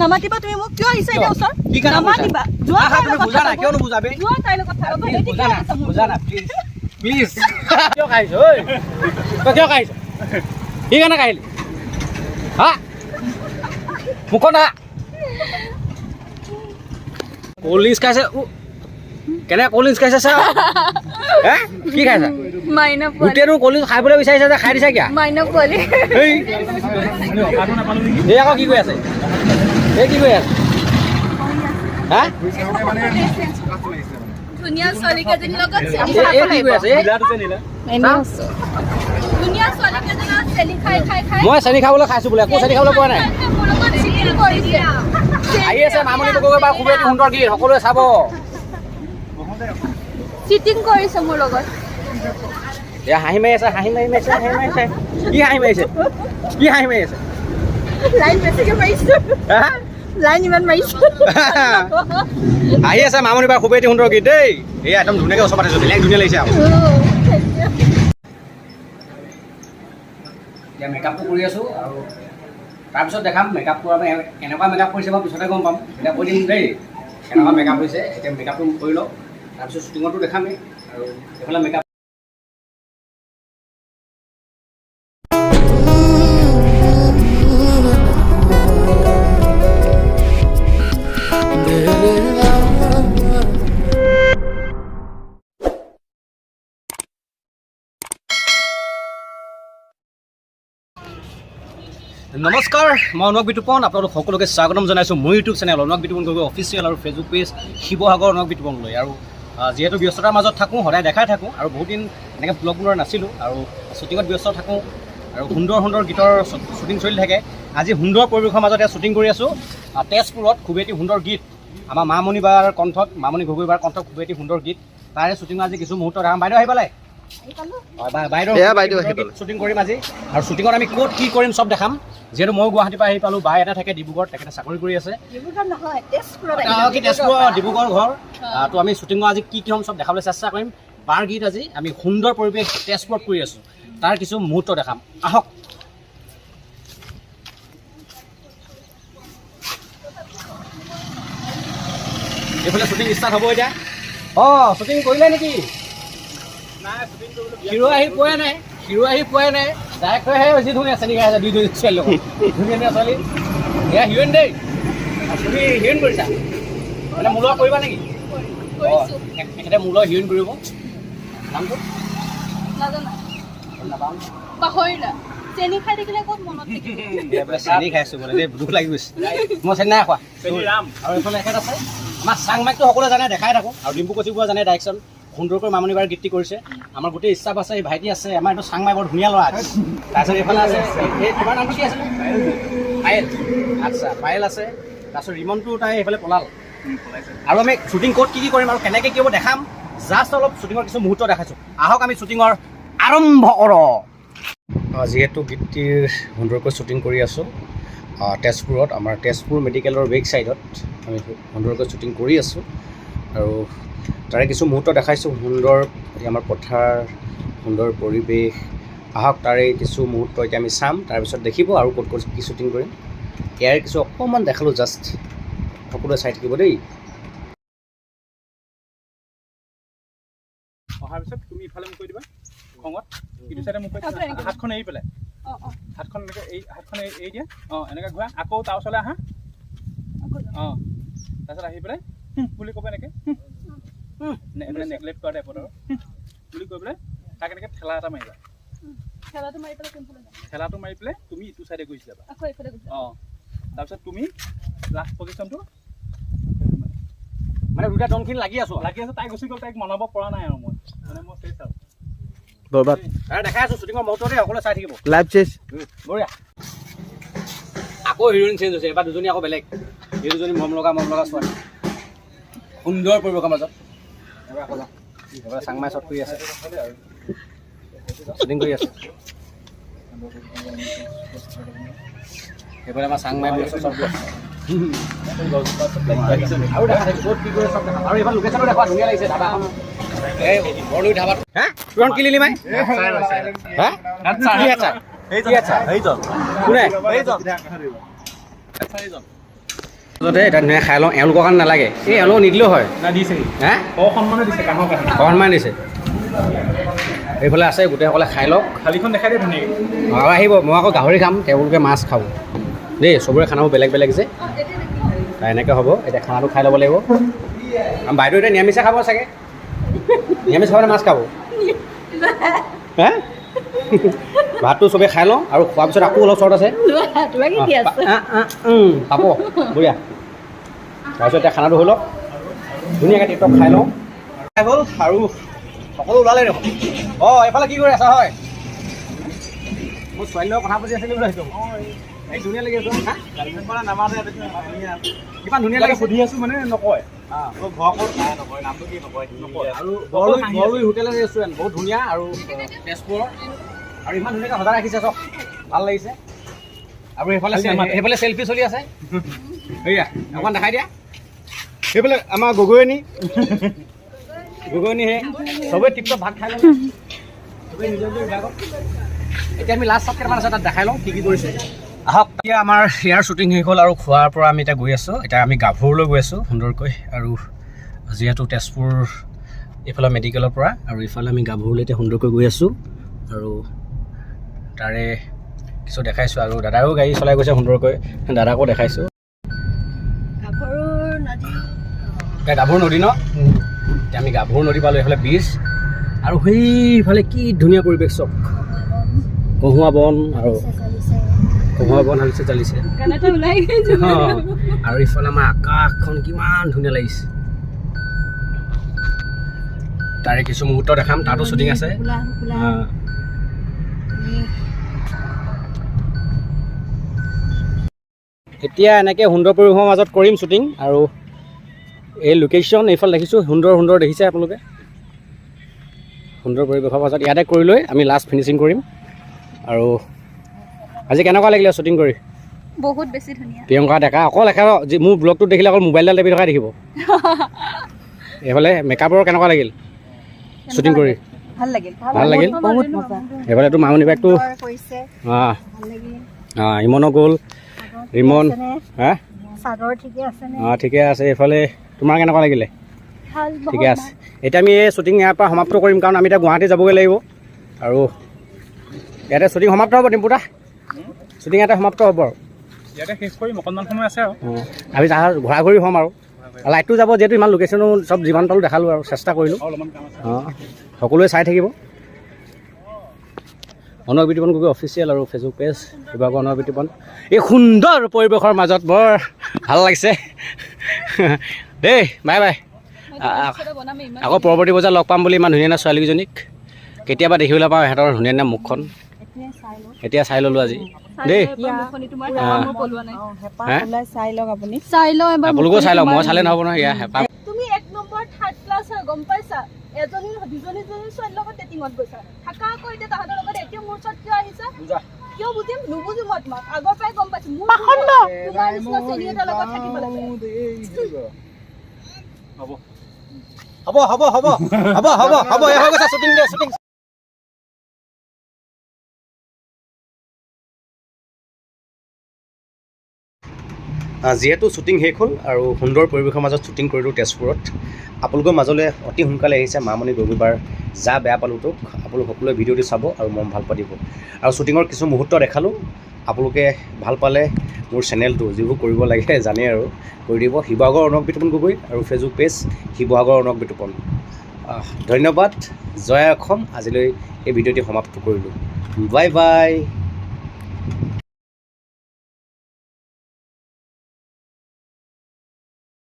নামাতিবা তুমি মোক কিয় আহিছা এতিয়া ওচৰত কি কাৰণে নামাতিবা যোৱা তুমি বুজা না কিয় নুবুজাবে যোৱা তাইৰ কথা ক'ব বুজা না প্লিজ প্লিজ কিয় খাইছ ঐ তই কিয় খাইছ কি কাৰণে খাইলি হা মুখত না কলিজ খাইছে কেনে কলিজ খাইছে চা হে কি খাইছা মাইনা গোটেইটো কলিজ খাবলৈ বিচাৰিছা যে খাই দিছা কিয়া মাইনা পোৱালি এই আকৌ কি কৈ আছে এই কি কৈ আছে হা ধুনীয়া ছোৱালীকেইজনীৰ লগত এই কি কৈ আছে ধুনীয়া ছোৱালীকেইজনীৰ লগত চেনি খাই খাই খাই মই চেনি খাবলৈ খাইছো বোলে একো চেনি খাবলৈ পোৱা নাই মোৰ লগত চিটিং কৰিছে আহি আছে মামনি গগৈ বা খুবেই সুন্দৰ গীত সকলোৱে চাব চিটিং কৰিছে মোৰ লগত এয়া হাঁহি মাৰি আছে হাঁহি মাৰি মাৰিছে হাঁহি মাৰিছে কি হাঁহি মাৰিছে কি হাঁহি মাৰি আছে লাইন বেছিকে মাৰিছো হা লাইন ইমান মাৰিছো আহি আছে মামনি বা খুবেই সুন্দৰ গীত দেই এয়া একদম ধুনীয়াকৈ ওচৰ পাতিছোঁ বেলেগ ধুনীয়া লাগিছে আৰু এতিয়া মেকআপটো কৰি আছোঁ আৰু তাৰপিছত দেখাম মেকআপ কৰা কেনেকুৱা মেকআপ কৰিছে মই পিছতে গম পাম এতিয়া কৈ দিম দেই কেনেকুৱা মেকআপ হৈছে এতিয়া মেকআপটো কৰি লওঁ তাৰপিছত শ্বুটিঙতো দেখামেই আৰু এইফালে মেকআপ নমস্কাৰ মই অনুৰাগ বিতুপন আপোনালোক সকলোকে স্বাগতম জনাইছোঁ মোৰ YouTube channel Anurag Bitupan Gogoi official আৰু ফেচবুক পেজ শিৱসাগৰ অনুৰাগ বিতুপনলৈ আৰু যিহেতু ব্যস্ততাৰ মাজত থাকোঁ সদায় দেখাই থাকোঁ আৰু বহুত দিন এনেকৈ ব্লগ বনোৱা নাছিলোঁ আৰু শ্বুটিঙত ব্যস্ত থাকোঁ আৰু সুন্দৰ সুন্দৰ গীতৰ শ্বুটিং চলি থাকে আজি সুন্দৰ পৰিৱেশৰ মাজতে শ্বুটিং কৰি আছোঁ তেজপুৰত খুবেই এটি সুন্দৰ গীত আমাৰ মামনি বাৰ কণ্ঠত মামনি গগৈ বাৰ কণ্ঠত খুবেই এটি সুন্দৰ গীত তাৰে শ্বুটিঙত আজি কিছু মুহূৰ্ত দেখাম বাইদেউ আহি পেলাই বাইদেউ শ্বুটিং কৰিম আজি আৰু শ্বুটিঙত আমি ক'ত কি কৰিম চব দেখাম যিহেতু মই গুৱাহাটীৰ পৰা আহি পালোঁ বাই এটা থাকে ডিব্ৰুগড়ত তেখেতে চাকৰি কৰি আছে তেজপুৰ ডিব্ৰুগড় ঘৰ তো আমি শ্বুটিঙত আজি কি কি হ'ম চব দেখাবলৈ চেষ্টা কৰিম বাৰ গীত আজি আমি সুন্দৰ পৰিৱেশ তেজপুৰত কৰি আছোঁ তাৰ কিছু মুহূৰ্ত দেখাম আহক এইফালে শ্বুটিং ষ্টাৰ্ট হ'ব এতিয়া অঁ শ্বুটিং কৰিলে নেকি হিৰো আহি পোৱাই নাই ডাইৰেক্টৰহে বেছি ধুনীয়া চেনি খাই আছে দুইজনী ছোৱালীৰ লগত ধুনীয়া ধুনীয়া ছোৱালী এয়া হিৰইন দেই তুমি হিৰইন কৰিছা মানে মোৰ লগত কৰিবা নেকি অঁ এখেতে মোৰ লগত হিৰইন কৰিব নামটো নাপাম পাহৰিলা চেনি খাই থাকিলে ক'ত মনত থাকিব চেনি খাইছোঁ বোলে দেই দুখ লাগি গৈছে মই চেনি নাই খোৱা আৰু এইফালে এখেত আছে আমাৰ চাংমাইকটো সকলোৱে জানে দেখাই থাকোঁ আৰু ডিম্পু কচিবুৱা জানে ডাইৰেকশ্যন সুন্দৰকৈ মামনি বাৰ গীতটি কৰিছে আমাৰ গোটেই ষ্টাফ আছে ভাইটি আছে আমাৰ এইটো চাংমাই বৰ ধুনীয়া ল'ৰা তাৰপিছত এইফালে আছে এই তোমাৰ নামটো কি আছিলে পায়েল আচ্ছা পায়েল আছে তাৰপিছত ৰিমনটো তাই এইফালে পলাল আৰু আমি শ্বুটিং ক'ত কি কৰিম আৰু কেনেকৈ কি হ'ব দেখাম জাষ্ট অলপ শ্বুটিঙৰ কিছু মুহূৰ্ত দেখাইছোঁ আহক আমি শ্বুটিঙৰ আৰম্ভ কৰোঁ যিহেতু গীতটিৰ সুন্দৰকৈ শ্বুটিং কৰি আছোঁ তেজপুৰত আমাৰ তেজপুৰ মেডিকেলৰ বেক ছাইডত আমি সুন্দৰকৈ শ্বুটিং কৰি আছোঁ আৰু তাৰে কিছু মুহূৰ্ত দেখাইছোঁ সুন্দৰ আমাৰ পথাৰ সুন্দৰ পৰিৱেশ আহক তাৰে কিছু মুহূৰ্ত এতিয়া আমি চাম তাৰপিছত দেখিব আৰু ক'ত ক'ত কি শ্বুটিং কৰিম ইয়াৰ কিছু অকণমান দেখালোঁ জাষ্ট সকলোৱে চাই থাকিব দেই অহাৰ পিছত তুমি ইফালে মোক কৈ দিবা খঙত ইটো চাইডে মোক কৈ হাতখন এৰি পেলাই হাতখন এনেকৈ হাতখন এৰি দিয়া অঁ এনেকৈ ঘূৰা আকৌ তাৰ ওচৰলৈ আহা অঁ তাৰপিছত আহি পেলাই বুলি ক'বা এনেকৈ মানে নেগলেক্ট কৰা টাইপত আৰু বুলি কৈ পেলাই তাক এনেকৈ ঠেলা এটা মাৰিবা ঠেলাটো মাৰি পেলাই তুমি ইটো চাইডে গুচি যাবা অঁ তাৰপিছত তুমি লাষ্ট পজিশ্যনটো মানে দুটা ডনখিনি লাগি আছোঁ তাই গুচি গ'ল তাইক মনাব পৰা নাই আৰু মই চেচ আৰু বৰবাদ দেখাই আছোঁ শ্বুটিঙৰ মুহূৰ্ততে সকলোৱে চাই থাকিব লাইভ চেচ বঢ়িয়া আকৌ হিৰইন চেঞ্জ হৈছে এবাৰ দুজনী আকৌ বেলেগ এই দুজনী মৰম লগা ছোৱালী সুন্দৰ পৰিৱেশৰ মাজত এবাৰ আকৌ যাওঁ এবাৰ চাংমাই শ্বট কৰি আছে শ্বুটিং কৰি আছে এইফালে আমাৰ চাংমাই শ্বট কৰি আছে আৰু দেখা ক'ত কি কৰে চব দেখা আৰু এইফালে লোকেশ্যনো দেখা ধুনীয়া লাগিছে ধাবাখন এই বৰলুই ধাবাত হা কিমান কি লিলি মাই হা কি আচ্ছা কোনে এতিয়া ধুনীয়া খাই লওঁ এওঁলোকৰ কাৰণে নালাগে এই এওঁলোক নিদিলেও হয় না দিছে হা সন্মানে দিছে কামৰ কাৰণে সন্মান দিছে এইফালে আছে গোটেইসকলে খাই লওক থালিখন দেখাই দিয়ে ধুনীয়াকৈ আৰু আহিব মই আকৌ গাহৰি খাম তেওঁলোকে মাছ খাব দেই চবৰে খানাবোৰ বেলেগ বেলেগ যে এনেকৈ হ'ব এতিয়া খানাটো খাই ল'ব লাগিব বাইদেউ এতিয়া নিৰামিষে খাব চাগে নিৰামিষ খাবনে মাছ খাব হে ভাতটো চবেই খাই লওঁ আৰু খোৱাৰ পিছত আকৌ অলপ চৰ্ট আছে পাব বঢ়িয়া তাৰপিছত এতিয়া খানাটো হৈ লওক ধুনীয়াকৈ টিকটক খাই লওঁ খাই গ'ল আৰু সকলো ওলালে দেখোন অঁ এইফালে কি কৰি আছা হয় মোৰ ছোৱালীৰ লগত কথা পাতি আছিলোঁ বুলি ভাবিছোঁ এই ধুনীয়া লাগি আছোঁ কিমান ধুনীয়া লাগে সুধি আছোঁ মানে নকয় আৰু বৰলুই হোটেল এণ্ড ৰেষ্টুৰেণ্ট বহুত ধুনীয়া আৰু তেজপুৰৰ আৰু ইমান ধুনীয়াকৈ সজাই ৰাখিছে চব ভাল লাগিছে আৰু সেইফালে চেল্ফি চলি আছে সেয়া অকণমান দেখাই দিয়া সেইফালে আমাৰ গগৈনী সেই চবেই টিপটপ ভাত খাই লওঁ চবেই নিজৰ নিজৰ বিভাগত এতিয়া আমি লাষ্ট চাপ কেইটামান আছে তাত দেখাই লওঁ কি কৰিছে আহক এতিয়া আমাৰ ইয়াৰ শ্বুটিং শেষ হ'ল আৰু খোৱাৰ পৰা আমি এতিয়া গৈ আছোঁ এতিয়া আমি গাভৰুলৈ গৈ আছোঁ সুন্দৰকৈ আৰু যিহেতু তেজপুৰ এইফালে মেডিকেলৰ পৰা আৰু ইফালে আমি গাভৰুলৈ এতিয়া সুন্দৰকৈ গৈ আছোঁ আৰু তাৰে কিছু দেখাইছোঁ আৰু দাদাও গাড়ী চলাই গৈছে সুন্দৰকৈ দাদাকো দেখাইছোঁ গাভৰু নদী ন এতিয়া আমি গাভৰু নদী পালোঁ এইফালে ব্ৰিজ আৰু সেইফালে কি ধুনীয়া পৰিৱেশ চব কহুৱা বন আৰু কহুৱা বন হালিছে চালিছে আৰু ইফালে আমাৰ আকাশখন কিমান ধুনীয়া লাগিছে তাৰে কিছু মুহূৰ্ত দেখাম তাতো শ্বুটিং আছে এতিয়া এনেকৈ সুন্দৰ পৰিৱেশৰ মাজত কৰিম শ্বুটিং আৰু এই লোকেশ্যন এইফালে দেখিছোঁ সুন্দৰ দেখিছে আপোনালোকে সুন্দৰ পৰিৱেশৰ মাজত ইয়াতে কৰি লৈ আমি লাষ্ট ফিনিচিং কৰিম আৰু আজি কেনেকুৱা লাগিলে শ্বুটিং কৰি বহুত বেছি ধুনীয়া প্ৰিয়ংকা ডেকা অকল মোৰ ব্লগটোত দেখিলে অকল মোবাইলডাল টেপি থকা দেখিব এইফালে মেকআপৰ কেনেকুৱা লাগিল শ্বুটিং কৰি ভাল লাগিল বহুত মজা এইফালেতো মামনি বেগটো ইমনো গ'ল ৰিমন হা ঠিকে আছে এইফালে তোমাৰ কেনেকুৱা লাগিলে ঠিকে আছে এতিয়া আমি এই শ্বুটিং ইয়াৰ পৰা সমাপ্ত কৰিম কাৰণ আমি এতিয়া গুৱাহাটী যাবগৈ লাগিব আৰু ইয়াতে শ্বুটিং সমাপ্ত হ'ব ডিম্পুদা শ্বুটিং ইয়াতে সমাপ্ত হ'ব আৰু ইয়াতে শেষ কৰিম অকণমান সময় আছে আৰু আমি ঘূৰা ঘূৰি হ'ম আৰু লাইটটো যাব যিহেতু ইমান লোকেশ্যনো চব যিমান পালোঁ দেখালোঁ আৰু চেষ্টা কৰিলোঁ অঁ সকলোৱে চাই থাকিব অনয় বিতোপন গগৈ অফিচিয়েল আৰু ফেচবুক পেজ শিৱসাগৰ অনয় বিতোপন এই সুন্দৰ পৰিৱেশৰ মাজত বৰ ভাল লাগিছে দেই বাই বাই আকৌ পৰৱৰ্তী বজাৰ লগ পাম বুলি ইমান ধুনীয়া ধুনীয়া ছোৱালীকেইজনীক কেতিয়াবা দেখিবলৈ পাওঁ ইহঁতৰ ধুনীয়া ধুনীয়া মুখখন এতিয়া চাই ল'লোঁ আজি দেই আপোনালোকেও চাই লওক মই চালে নহ'ব নহয় ইয়াৰ হেঁপাহ তুমি 1 নম্বৰ 3rd ক্লাছ হয় গম পাইছা এজনী দুজনী ছোৱালীৰ লগত ডেটিঙত গৈছা থাকা আকৌ এতিয়া তাহাঁতৰ লগত এতিয়া মোৰ ওচৰত কিয় আহিছা কিয় বুজিম নুবুজিম মই তোমাক আগৰ পৰাই গম পাইছোঁ মোৰ তোমাৰ নিচিনা চেনী এটাৰ লগত থাকিব লাগে হ'ব হৈ গৈছে শ্বুটিং দে শ্বুটিং যিহেতু শ্বুটিং শেষ হ'ল আৰু সুন্দৰ পৰিৱেশৰ মাজত শ্বুটিং কৰিলোঁ তেজপুৰত আপোনালোকৰ মাজলৈ অতি সোনকালে আহিছে মামনি গগৈবাৰ যা বেয়া পালোঁ তোক আপোনালোক সকলোৱে ভিডিঅ'টো চাব আৰু মন ভাল পাতিব আৰু শ্বুটিঙৰ কিছু মুহূৰ্ত দেখালোঁ আপোনালোকে ভাল পালে মোৰ চেনেলটো যিবোৰ কৰিব লাগে জানে আৰু কৰি দিব শিৱসাগৰ অনক বিতোপন গগৈ আৰু ফেচবুক পেজ শিৱসাগৰ অনক বিতোপন ধন্যবাদ জয় অসম আজিলৈ এই ভিডিঅ'টি সমাপ্ত কৰিলোঁ বাই বাই